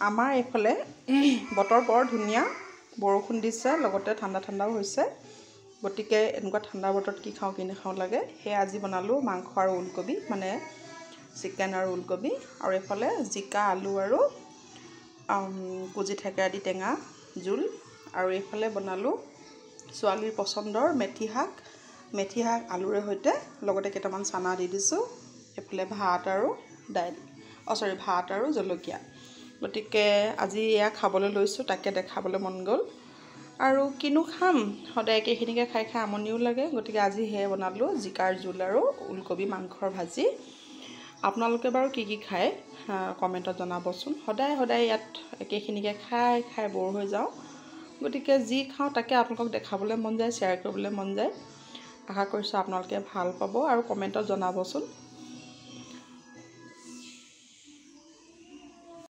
আমাৰ এইফালে বতৰ বৰ ধুনীয়া বৰষুণ দিছে লগতে ঠাণ্ডা ঠাণ্ডাও হৈছে গতিকে এনেকুৱা ঠাণ্ডা বতৰত কি খাওঁ কি নাখাওঁ লাগে সেই আজি বনালোঁ মাংস আৰু ওলকবি মানে চিকেন আৰু ওলকবি আৰু এইফালে জিকা আলু আৰু কুজি থেকেৰা দি টেঙা জোল আৰু এইফালে বনালোঁ ছোৱালীৰ পচন্দৰ মেথি শাক আলুৰে সৈতে লগতে কেইটামান চানা দি দিছোঁ এইফালে ভাত আৰু দাইল ভাত আৰু জলকীয়া গতিকে আজি এয়া খাবলৈ লৈছোঁ তাকে দেখাবলৈ মন গ'ল আৰু কিনো খাম সদায় একেখিনিকে খাই আমনিও লাগে গতিকে আজি সেয়ে বনালোঁ জিকাৰ জোল আৰু ওলকবি মাংসৰ ভাজি আপোনালোকে বাৰু কি কি খায় কমেণ্টত জনাবচোন সদায় ইয়াত একেখিনিকে খাই বৰ হৈ যাওঁ গতিকে যি খাওঁ তাকে আপোনালোকক দেখাবলৈ মন যায় শ্বেয়াৰ কৰিবলৈ মন যায় আশা কৰিছোঁ আপোনালোকে ভাল পাব আৰু কমেণ্টত জনাবচোন